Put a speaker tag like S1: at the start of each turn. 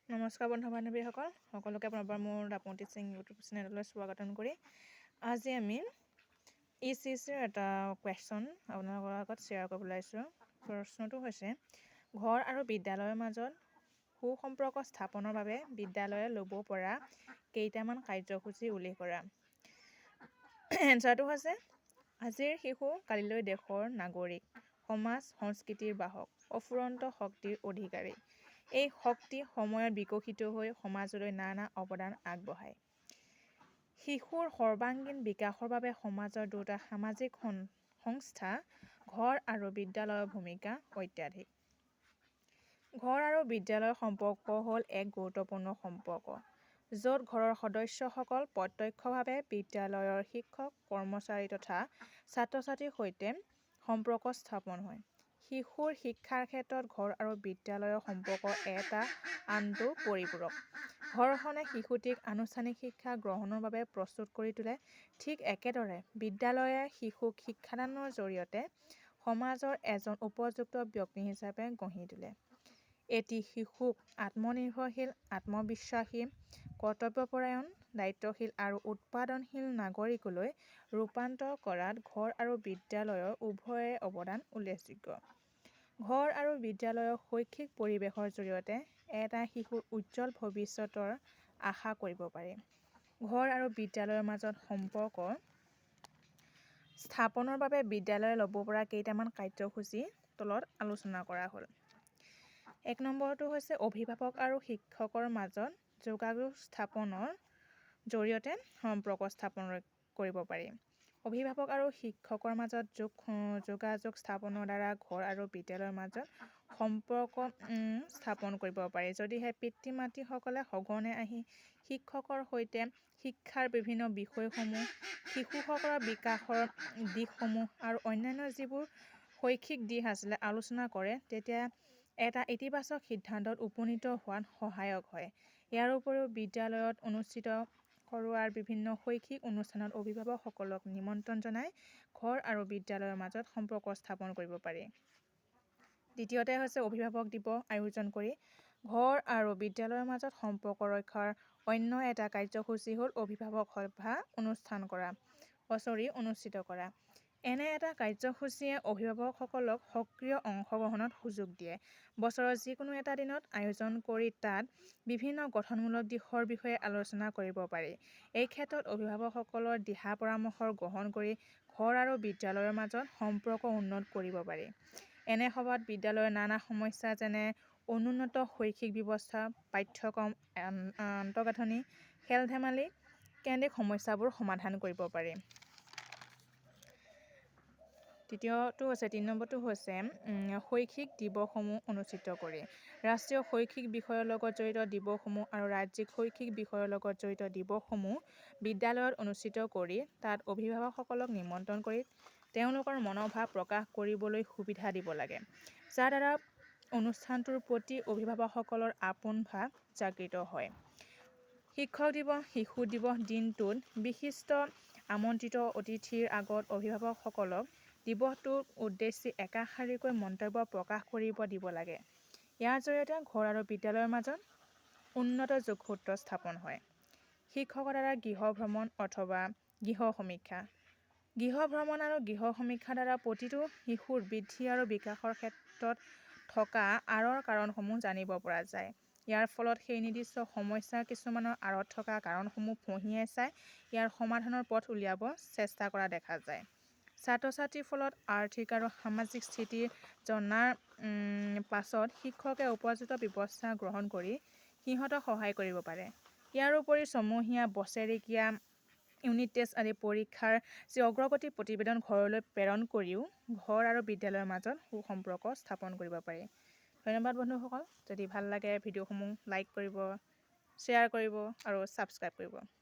S1: নমস্কাৰ বন্ধু বান্ধৱীসকল, সকলোকে পুনৰবাৰ মোৰ দাপোন টিচিং ইউটিউব চেনেললৈ স্বাগতম কৰি আজি আমি ECCৰ এটা কুৱেশ্যন আপোনালোকৰ আগত শ্বেয়াৰ কৰিবলৈ আহিছোঁ। প্ৰশ্নটো হৈছে ঘৰ আৰু বিদ্যালয়ৰ মাজত সুসম্পৰ্ক স্থাপনৰ বাবে বিদ্যালয়ে ল'ব পৰা কেইটামান কাৰ্যসূচী উল্লেখ কৰা। এনচাৰটো হৈছে আজিৰ শিশু কালিলৈ দেশৰ নাগৰিক, সমাজ সংস্কৃতিৰ বাহক, অফুৰন্ত শক্তিৰ অধিকাৰী। এই শক্তি সময়ত বিকশিত হৈ সমাজলৈ নানা অৱদান আগবঢ়ায়। শিশুৰ সৰ্বাংগীন বিকাশৰ বাবে সমাজৰ দুটা সামাজিক সংস্থা ঘৰ আৰু বিদ্যালয়ৰ ভূমিকা অত্যাধিক। ঘৰ আৰু বিদ্যালয়ৰ সম্পৰ্ক হ'ল এক গুৰুত্বপূৰ্ণ সম্পৰ্ক, য'ত ঘৰৰ সদস্যসকল প্ৰত্যক্ষভাৱে বিদ্যালয়ৰ শিক্ষক, কৰ্মচাৰী তথা ছাত্ৰ-ছাত্ৰীৰ সৈতে সম্পৰ্ক স্থাপন হয়। শিশুৰ শিক্ষাৰ ক্ষেত্ৰত ঘৰ আৰু বিদ্যালয়ৰ সম্পৰ্ক এটা আনটোৰ পৰিপূৰক। ঘৰখনে শিশুটিক আনুষ্ঠানিক শিক্ষা গ্ৰহণৰ বাবে প্ৰস্তুত কৰি তোলে। ঠিক একেদৰে বিদ্যালয়ে শিশুক শিক্ষাদানৰ জৰিয়তে সমাজৰ এজন উপযুক্ত ব্যক্তি হিচাপে গঢ়ি তোলে। এটি শিশুক আত্মনিৰ্ভৰশীল, আত্মবিশ্বাসী, কৰ্তব্যপৰায়ণ, দায়িত্বশীল আৰু উৎপাদনশীল নাগৰিকলৈ ৰূপান্তৰ কৰাত ঘৰ আৰু বিদ্যালয়ৰ উভয়ৰে অৱদান উল্লেখযোগ্য। ঘৰ আৰু বিদ্যালয়ৰ শৈক্ষিক পৰিৱেশৰ জৰিয়তে এটা শিশুৰ উজ্জ্বল ভৱিষ্যতৰ আশা কৰিব পাৰি। ঘৰ আৰু বিদ্যালয়ৰ মাজত সম্পৰ্ক স্থাপনৰ বাবে বিদ্যালয়ে ল'ব পৰা কেইটামান কাৰ্যসূচী তলত আলোচনা কৰা হ'ল। ১ নম্বৰটো হৈছে অভিভাৱক আৰু শিক্ষকৰ মাজত যোগাযোগ স্থাপনৰ জৰিয়তে সম্পৰ্ক স্থাপন কৰিব পাৰি। অভিভাৱক আৰু শিক্ষকৰ মাজত যোগাযোগ স্থাপনৰ দ্বাৰা ঘৰ আৰু বিদ্যালয়ৰ মাজত সম্পৰ্ক স্থাপন কৰিব পাৰি। যদিহে পিতৃ-মাতৃসকলে সঘনে আহি শিক্ষকৰ সৈতে শিক্ষাৰ বিভিন্ন বিষয়সমূহ, শিশুসকলৰ বিকাশৰ দিশসমূহ আৰু অন্যান্য যিবোৰ শৈক্ষিক দিশ আছিলে আলোচনা কৰে, তেতিয়া এটা ইতিবাচক সিদ্ধান্তত উপনীত হোৱাত সহায়ক হয়। ইয়াৰ উপৰিও বিদ্যালয়ত অনুষ্ঠিত কৰোৱাৰ বিভিন্ন শৈক্ষিক অনুষ্ঠানত অভিভাৱকসকলক নিমন্ত্ৰণ জনাই ঘৰ আৰু বিদ্যালয়ৰ মাজত সম্পৰ্ক স্থাপন কৰিব পাৰি। দ্বিতীয়তে হৈছে অভিভাৱক দিৱস আয়োজন কৰি ঘৰ আৰু বিদ্যালয়ৰ মাজত সম্পৰ্ক ৰক্ষাৰ অন্য এটা কাৰ্যসূচী হ'ল অভিভাৱক সভা অনুষ্ঠিত কৰা। এনে এটা কাৰ্যসূচীয়ে অভিভাৱকসকলক সক্ৰিয় অংশগ্ৰহণত সুযোগ দিয়ে। বছৰৰ যিকোনো এটা দিনত আয়োজন কৰি তাত বিভিন্ন গঠনমূলক দিশৰ বিষয়ে আলোচনা কৰিব পাৰি। এই ক্ষেত্ৰত অভিভাৱকসকলৰ দিহা পৰামৰ্শ গ্ৰহণ কৰি ঘৰ আৰু বিদ্যালয়ৰ মাজত সম্পৰ্ক উন্নত কৰিব পাৰি। এনে সভাত বিদ্যালয়ৰ নানা সমস্যা যেনে অনুন্নত শৈক্ষিক ব্যৱস্থা, পাঠ্যক্ৰম, আন্তঃগাঁথনি, খেল-ধেমালি কেন্দ্ৰিক সমস্যাবোৰ সমাধান কৰিব পাৰি। ৩ নম্বৰটো হৈছে শৈক্ষিক দিৱসসমূহ অনুষ্ঠিত কৰি। ৰাষ্ট্ৰীয় শৈক্ষিক বিষয়ৰ লগত জড়িত দিৱসসমূহ আৰু ৰাজ্যিক শৈক্ষিক বিষয়ৰ লগত জড়িত দিৱসসমূহ বিদ্যালয়ত অনুষ্ঠিত কৰি তাত অভিভাৱকসকলক নিমন্ত্ৰণ কৰি তেওঁলোকৰ মনোভাৱ প্ৰকাশ কৰিবলৈ সুবিধা দিব লাগে, যাৰ দ্বাৰা অনুষ্ঠানটোৰ প্ৰতি অভিভাৱকসকলৰ আপোন ভাৱ জাগৃত হয়। শিক্ষক দিৱস, শিশু দিৱস দিনটোত বিশিষ্ট আমন্ত্ৰিত অতিথিৰ আগত অভিভাৱকসকলক দিৱসটোৰ উদ্দেশ্যি একাষাৰিকৈ মন্তব্য প্ৰকাশ কৰিব দিব লাগে। ইয়াৰ জৰিয়তে ঘৰ আৰু বিদ্যালয়ৰ মাজত উন্নত যোগসূত্ৰ স্থাপন হয়। শিক্ষকৰ দ্বাৰা গৃহ ভ্ৰমণ অথবা গৃহ সমীক্ষা। গৃহ ভ্ৰমণ আৰু গৃহ সমীক্ষাৰ দ্বাৰা প্ৰতিটো শিশুৰ বৃদ্ধি আৰু বিকাশৰ ক্ষেত্ৰত থকা আঁৰৰ কাৰণসমূহ জানিব পৰা যায়। ইয়াৰ ফলত সেই নিৰ্দিষ্ট সমস্যা কিছুমানৰ আঁৰত থকা কাৰণসমূহ ফঁহিয়াই চাই ইয়াৰ সমাধানৰ পথ উলিয়াব চেষ্টা কৰা দেখা যায়। ছাত্ৰ-ছাত্ৰীৰ ফলত আৰ্থিক আৰু সামাজিক স্থিতি জনাৰ পাছত শিক্ষকে উপযুক্ত ব্যৱস্থা গ্ৰহণ কৰি সিহঁতক সহায় কৰিব পাৰে। ইয়াৰ উপৰি ছমহীয়া, বছৰেকীয়া, ইউনিট টেষ্ট আদি পৰীক্ষাৰ যি অগ্ৰগতি প্ৰতিবেদন ঘৰলৈ প্ৰেৰণ কৰিও ঘৰ আৰু বিদ্যালয়ৰ মাজত সুসম্পৰ্ক স্থাপন কৰিব পাৰি। ধন্যবাদ বন্ধুসকল। যদি ভাল লাগে ভিডিঅ'সমূহ লাইক কৰিব, শ্বেয়াৰ কৰিব আৰু ছাবস্ক্ৰাইব কৰিব।